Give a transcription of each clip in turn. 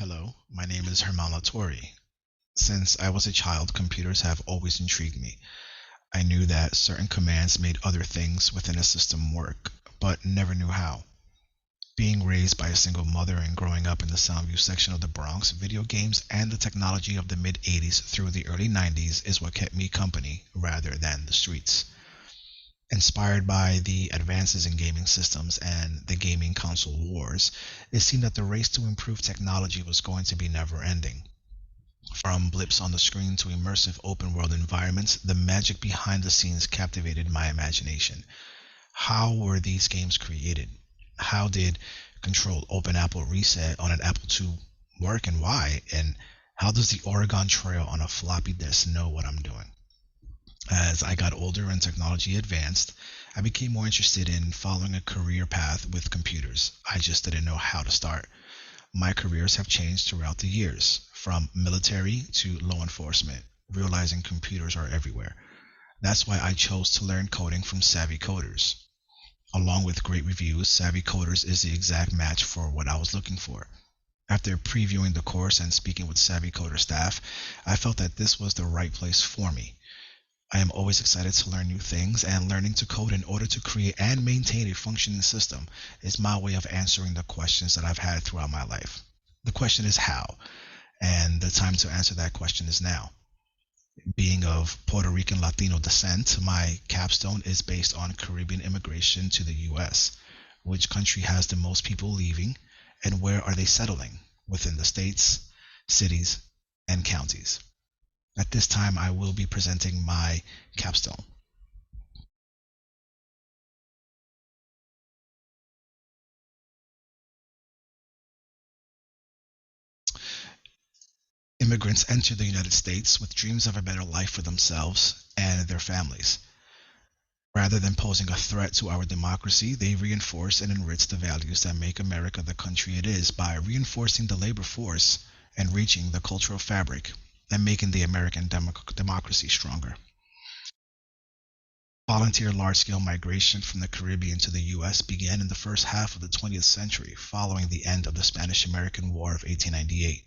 Hello, my name is LaTorre. Since I was a child, computers have always intrigued me. I knew that certain commands made other things within a system work, but never knew how. Being raised by a single mother and growing up in the Soundview section of the Bronx, video games and the technology of the mid 80s through the early 90s is what kept me company rather than the streets. Inspired by the advances in gaming systems and the gaming console wars, it seemed that the race to improve technology was going to be never ending. From blips on the screen to immersive open world environments, the magic behind the scenes captivated my imagination. How were these games created? How did Control Open Apple Reset on an Apple II work and why? And how does the Oregon Trail on a floppy disk know what I'm doing? As I got older and technology advanced, I became more interested in following a career path with computers. I just didn't know how to start. My careers have changed throughout the years, from military to law enforcement, realizing computers are everywhere. That's why I chose to learn coding from Savvy Coders. Along with great reviews, Savvy Coders is the exact match for what I was looking for. After previewing the course and speaking with Savvy Coder staff, I felt that this was the right place for me. I am always excited to learn new things, and learning to code in order to create and maintain a functioning system is my way of answering the questions that I've had throughout my life. The question is how, and the time to answer that question is now. Being of Puerto Rican Latino descent, my capstone is based on Caribbean immigration to the US. Which country has the most people leaving, and where are they settling within the states, cities, and counties? At this time, I will be presenting my capstone. Immigrants enter the United States with dreams of a better life for themselves and their families. Rather than posing a threat to our democracy, they reinforce and enrich the values that make America the country it is by reinforcing the labor force, enriching the cultural fabric, and making the American democracy stronger. Volunteer large-scale migration from the Caribbean to the U.S. began in the first half of the 20th century, following the end of the Spanish-American War of 1898,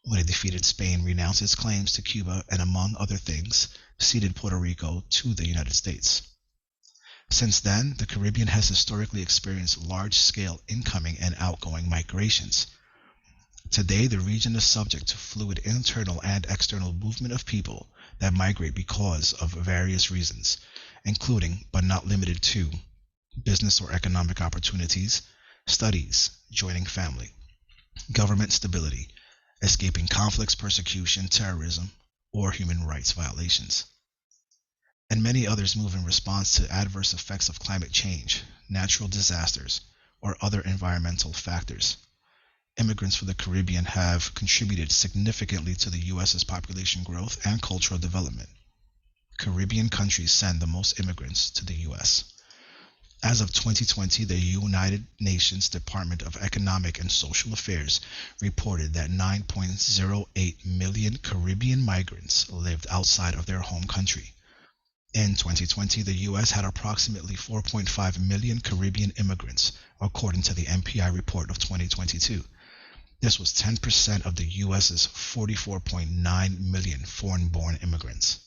when a defeated Spain renounced its claims to Cuba and, among other things, ceded Puerto Rico to the United States. Since then, the Caribbean has historically experienced large-scale incoming and outgoing migrations. Today, the region is subject to fluid internal and external movement of people that migrate because of various reasons, including, but not limited to, business or economic opportunities, studies, joining family, government stability, escaping conflicts, persecution, terrorism, or human rights violations. And many others move in response to adverse effects of climate change, natural disasters, or other environmental factors. Immigrants from the Caribbean have contributed significantly to the U.S.'s population growth and cultural development. Caribbean countries send the most immigrants to the U.S. As of 2020, the United Nations Department of Economic and Social Affairs reported that 9.08 million Caribbean migrants lived outside of their home country. In 2020, the U.S. had approximately 4.5 million Caribbean immigrants, according to the MPI report of 2022. This was 10% of the U.S.'s 44.9 million foreign-born immigrants.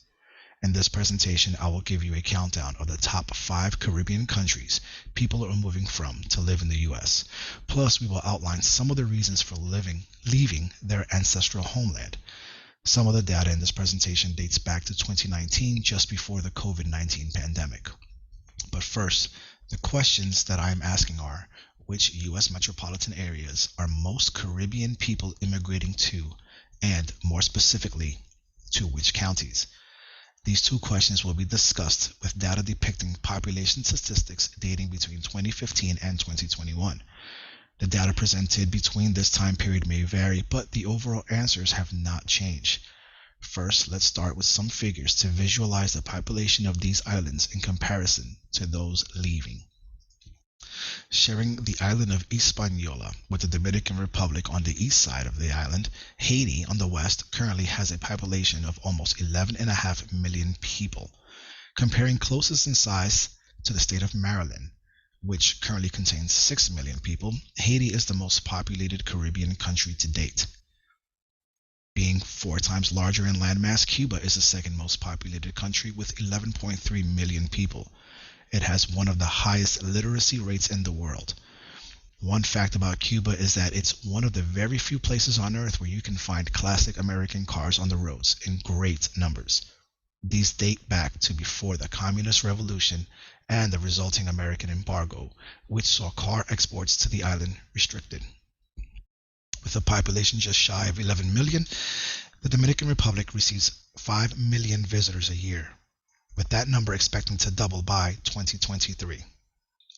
In this presentation, I will give you a countdown of the top 5 Caribbean countries people are moving from to live in the U.S. Plus, we will outline some of the reasons for leaving their ancestral homeland. Some of the data in this presentation dates back to 2019, just before the COVID-19 pandemic. But first, the questions that I am asking are, which U.S. metropolitan areas are most Caribbean people immigrating to, and more specifically, to which counties? These two questions will be discussed with data depicting population statistics dating between 2015 and 2021. The data presented between this time period may vary, but the overall answers have not changed. First, let's start with some figures to visualize the population of these islands in comparison to those leaving. Sharing the island of Hispaniola with the Dominican Republic on the east side of the island, Haiti on the west currently has a population of almost 11.5 million people. Comparing closest in size to the state of Maryland, which currently contains 6 million people, Haiti is the most populated Caribbean country to date. Being 4 times larger in landmass, Cuba is the second most populated country with 11.3 million people. It has one of the highest literacy rates in the world. One fact about Cuba is that it's one of the very few places on earth where you can find classic American cars on the roads in great numbers. These date back to before the Communist Revolution and the resulting American embargo, which saw car exports to the island restricted. With a population just shy of 11 million, the Dominican Republic receives 5 million visitors a year, with that number expecting to double by 2023.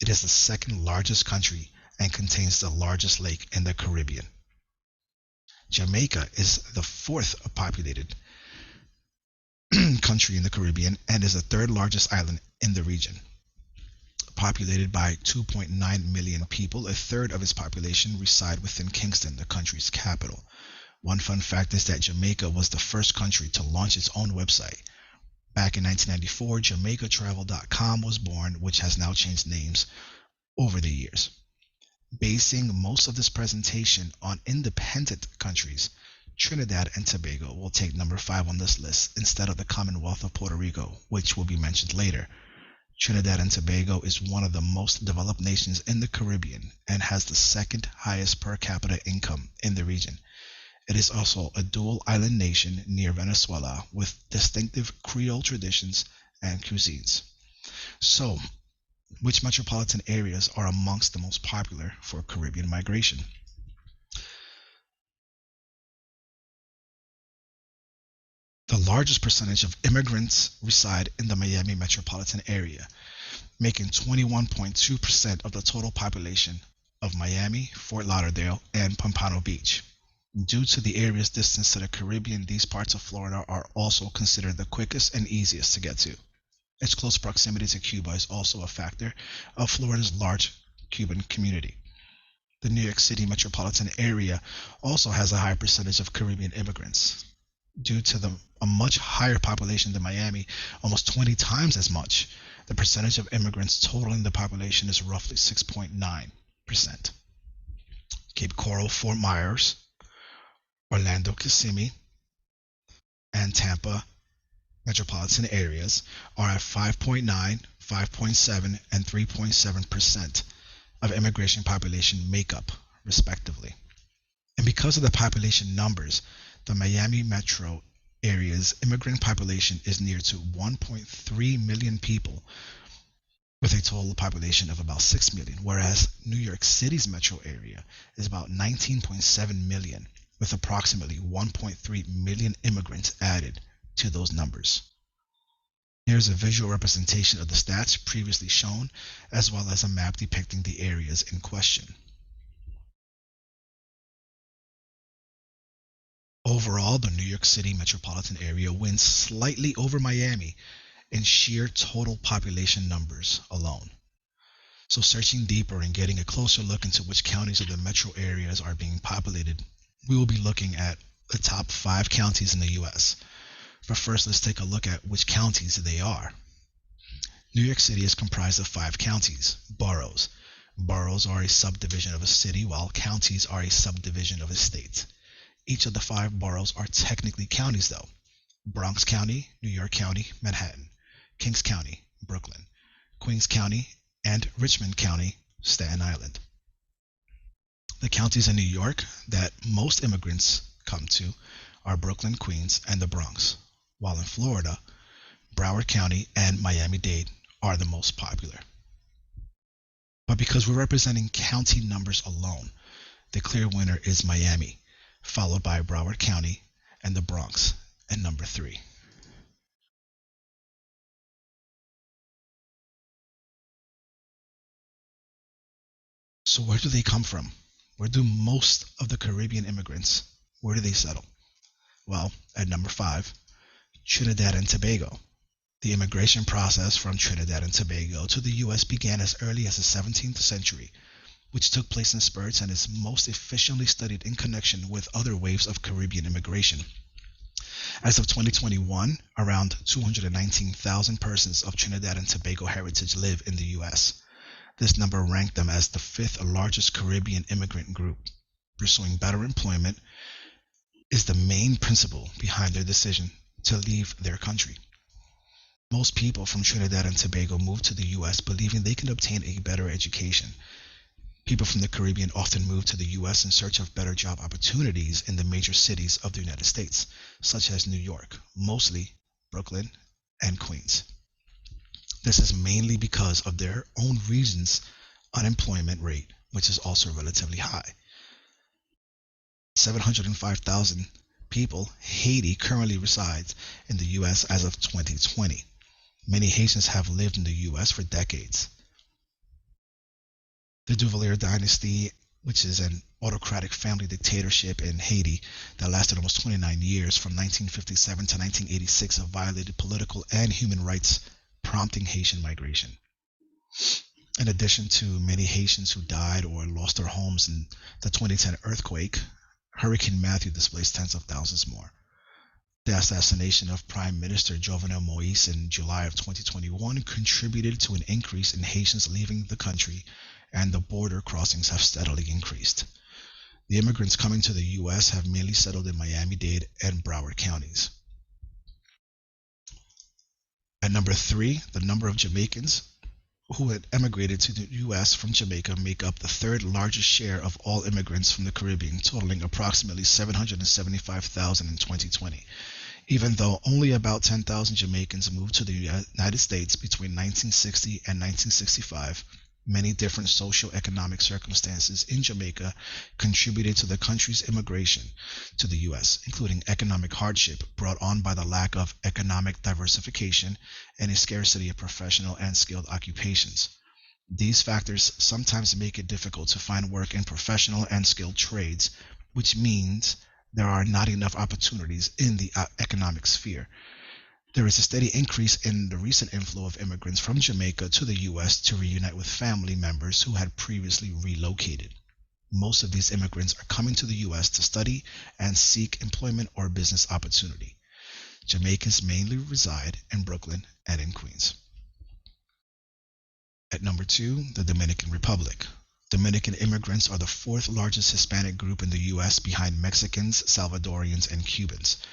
It is the second largest country and contains the largest lake in the Caribbean. Jamaica is the fourth populated country in the Caribbean and is the third largest island in the region. Populated by 2.9 million people, a third of its population reside within Kingston, the country's capital. One fun fact is that Jamaica was the first country to launch its own website. Back in 1994, JamaicaTravel.com was born, which has now changed names over the years. Basing most of this presentation on independent countries, Trinidad and Tobago will take number 5 on this list instead of the Commonwealth of Puerto Rico, which will be mentioned later. Trinidad and Tobago is one of the most developed nations in the Caribbean and has the second highest per capita income in the region. It is also a dual island nation near Venezuela with distinctive Creole traditions and cuisines. So, which metropolitan areas are amongst the most popular for Caribbean migration? The largest percentage of immigrants reside in the Miami metropolitan area, making 21.2% of the total population of Miami, Fort Lauderdale, and Pompano Beach. Due to the area's distance to the Caribbean, these parts of Florida are also considered the quickest and easiest to get to. Its close proximity to Cuba is also a factor of Florida's large Cuban community. The New York City metropolitan area also has a high percentage of Caribbean immigrants. Due to a much higher population than Miami, almost 20 times as much, the percentage of immigrants totaling the population is roughly 6.9%. Cape Coral, Fort Myers, Orlando, Kissimmee, and Tampa metropolitan areas are at 5.9, 5.7, and 3.7% of immigration population makeup, respectively. And because of the population numbers, the Miami metro area's immigrant population is near to 1.3 million people, with a total population of about 6 million, whereas New York City's metro area is about 19.7 million, with approximately 1.3 million immigrants added to those numbers. Here's a visual representation of the stats previously shown, as well as a map depicting the areas in question. Overall, the New York City metropolitan area wins slightly over Miami in sheer total population numbers alone. So searching deeper and getting a closer look into which counties of the metro areas are being populated, we will be looking at the top 5 counties in the US. But first, let's take a look at which counties they are. New York City is comprised of 5 counties, boroughs. Boroughs are a subdivision of a city, while counties are a subdivision of a state. Each of the 5 boroughs are technically counties though. Bronx County, New York County, Manhattan, Kings County, Brooklyn, Queens County, and Richmond County, Staten Island. The counties in New York that most immigrants come to are Brooklyn, Queens, and the Bronx, while in Florida, Broward County and Miami-Dade are the most popular. But because we're representing county numbers alone, the clear winner is Miami, followed by Broward County and the Bronx at number 3. So where do they come from? Where do most of the Caribbean immigrants, where do they settle? Well, at number 5, Trinidad and Tobago. The immigration process from Trinidad and Tobago to the US began as early as the 17th century, which took place in spurts and is most efficiently studied in connection with other waves of Caribbean immigration. As of 2021, around 219,000 persons of Trinidad and Tobago heritage live in the US. This number ranked them as the 5th largest Caribbean immigrant group, pursuing better employment, is the main principle behind their decision to leave their country. Most people from Trinidad and Tobago move to the US believing they can obtain a better education. People from the Caribbean often move to the US in search of better job opportunities in the major cities of the United States, such as New York, mostly Brooklyn and Queens. This is mainly because of their own region's unemployment rate, which is also relatively high. 705,000 people, Haiti currently resides in the US as of 2020. Many Haitians have lived in the US for decades. The Duvalier dynasty, which is an autocratic family dictatorship in Haiti that lasted almost 29 years from 1957 to 1986, violated political and human rights, prompting Haitian migration. In addition to many Haitians who died or lost their homes in the 2010 earthquake, Hurricane Matthew displaced tens of thousands more. The assassination of Prime Minister Jovenel Moïse in July of 2021 contributed to an increase in Haitians leaving the country, and the border crossings have steadily increased. The immigrants coming to the U.S. have mainly settled in Miami-Dade and Broward counties. At number 3, the number of Jamaicans who had emigrated to the U.S. from Jamaica make up the third largest share of all immigrants from the Caribbean, totaling approximately 775,000 in 2020. Even though only about 10,000 Jamaicans moved to the United States between 1960 and 1965, many different socio-economic circumstances in Jamaica contributed to the country's immigration to the U.S., including economic hardship brought on by the lack of economic diversification and a scarcity of professional and skilled occupations. These factors sometimes make it difficult to find work in professional and skilled trades, which means there are not enough opportunities in the economic sphere. There is a steady increase in the recent inflow of immigrants from Jamaica to the U.S. to reunite with family members who had previously relocated. Most of these immigrants are coming to the U.S. to study and seek employment or business opportunity. Jamaicans mainly reside in Brooklyn and in Queens. At number 2, the Dominican Republic. Dominican immigrants are the fourth largest Hispanic group in the U.S. behind Mexicans, Salvadorians, and Cubans,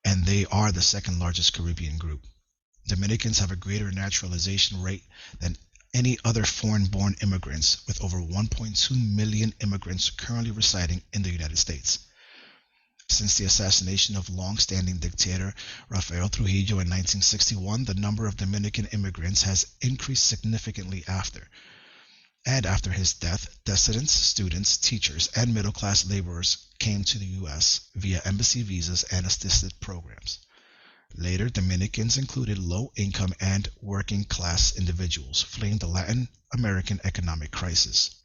and they are the second largest Caribbean group. Dominicans have a greater naturalization rate than any other foreign-born immigrants, with over 1.2 million immigrants currently residing in the United States. Since the assassination of long-standing dictator Rafael Trujillo in 1961, the number of Dominican immigrants has increased significantly after. And after his death, dissidents, students, teachers, and middle-class laborers came to the U.S. via embassy visas and assisted programs. Later, Dominicans included low-income and working-class individuals fleeing the Latin American economic crisis.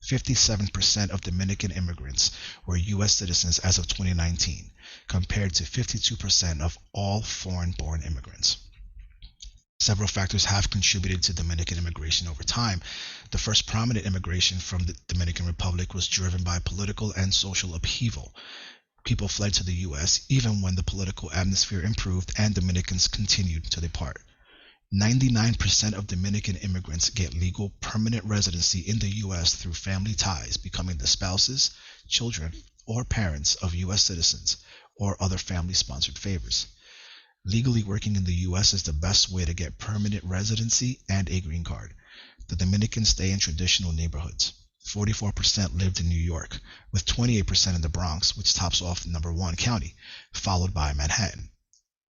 57% of Dominican immigrants were U.S. citizens as of 2019, compared to 52% of all foreign-born immigrants. Several factors have contributed to Dominican immigration over time. The first prominent immigration from the Dominican Republic was driven by political and social upheaval. People fled to the U.S. even when the political atmosphere improved and Dominicans continued to depart. 99% of Dominican immigrants get legal permanent residency in the U.S. through family ties, becoming the spouses, children, or parents of U.S. citizens or other family-sponsored favors. Legally working in the U.S. is the best way to get permanent residency and a green card. The Dominicans stay in traditional neighborhoods. 44% lived in New York, with 28% in the Bronx, which tops off number 1 county, followed by Manhattan.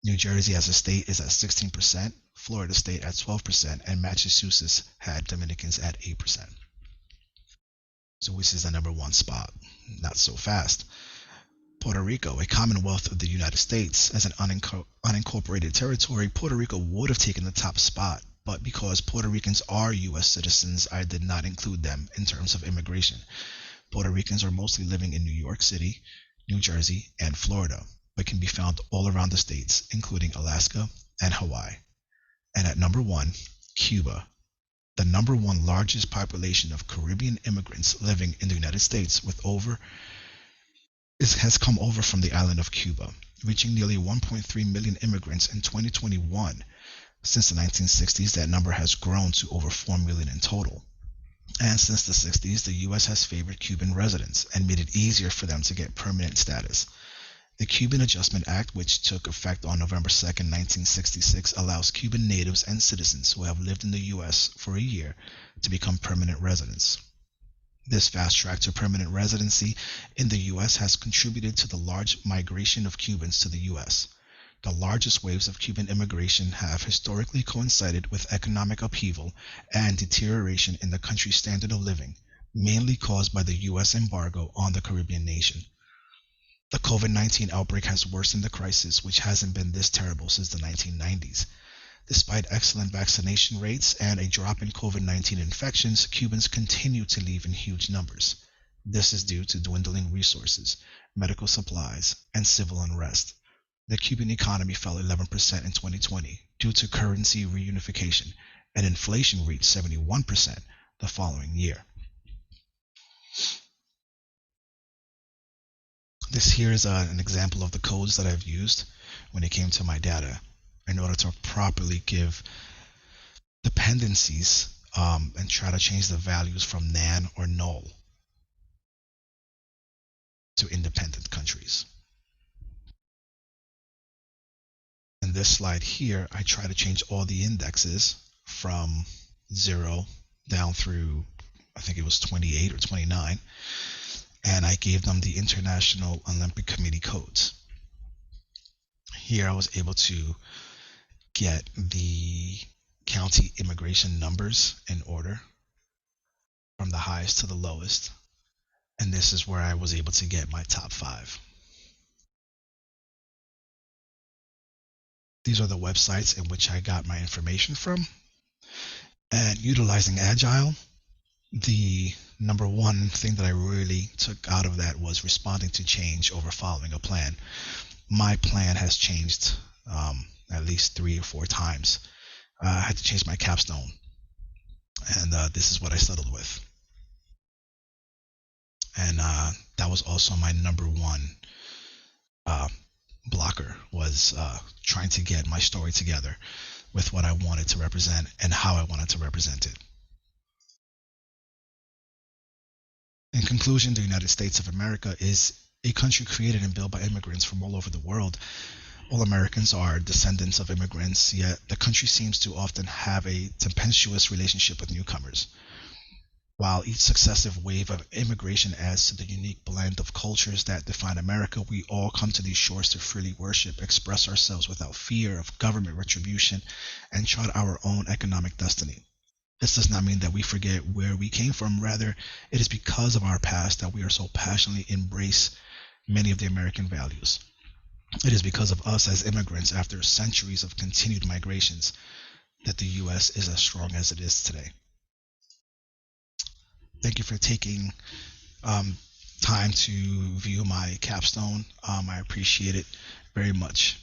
New Jersey as a state is at 16%, Florida state at 12%, and Massachusetts had Dominicans at 8%. So which is the number 1 spot? Not so fast. Puerto Rico, a commonwealth of the United States, as an unincorporated territory, Puerto Rico would have taken the top spot, but because Puerto Ricans are U.S. citizens, I did not include them in terms of immigration. Puerto Ricans are mostly living in New York City, New Jersey, and Florida, but can be found all around the states, including Alaska and Hawaii. And at number 1, Cuba. The number 1 largest population of Caribbean immigrants living in the United States has come over from the island of Cuba, reaching nearly 1.3 million immigrants in 2021. Since the 1960s, that number has grown to over 4 million in total. And since the 60s, the U.S. has favored Cuban residents and made it easier for them to get permanent status. The Cuban Adjustment Act, which took effect on November 2nd, 1966, allows Cuban natives and citizens who have lived in the U.S. for a year to become permanent residents. This fast track to permanent residency in the U.S. has contributed to the large migration of Cubans to the U.S. The largest waves of Cuban immigration have historically coincided with economic upheaval and deterioration in the country's standard of living, mainly caused by the U.S. embargo on the Caribbean nation. The COVID-19 outbreak has worsened the crisis, which hasn't been this terrible since the 1990s. Despite excellent vaccination rates and a drop in COVID-19 infections, Cubans continue to leave in huge numbers. This is due to dwindling resources, medical supplies, and civil unrest. The Cuban economy fell 11% in 2020 due to currency reunification, and inflation reached 71% the following year. This here is an example of the codes that I've used when it came to my data in order to properly give dependencies and try to change the values from nan or null to independent countries. In this slide here, I try to change all the indexes from 0 down through, I think it was 28 or 29, and I gave them the International Olympic Committee codes. Here I was able to get the county immigration numbers in order from the highest to the lowest, and this is where I was able to get my top 5. These are the websites in which I got my information from. And utilizing Agile, the number one thing that I really took out of that was responding to change over following a plan. My plan has changed at least 3 or 4 times. I had to change my capstone, and this is what I settled with. And that was also my number one blocker, was trying to get my story together with what I wanted to represent and how I wanted to represent it. In conclusion, the United States of America is a country created and built by immigrants from all over the world. All Americans are descendants of immigrants, yet the country seems to often have a tempestuous relationship with newcomers. While each successive wave of immigration adds to the unique blend of cultures that define America, we all come to these shores to freely worship, express ourselves without fear of government retribution, and chart our own economic destiny. This does not mean that we forget where we came from. Rather, it is because of our past that we are so passionately embrace many of the American values. It is because of us as immigrants, after centuries of continued migrations, that the U.S. is as strong as it is today. Thank you for taking time to view my capstone. I appreciate it very much.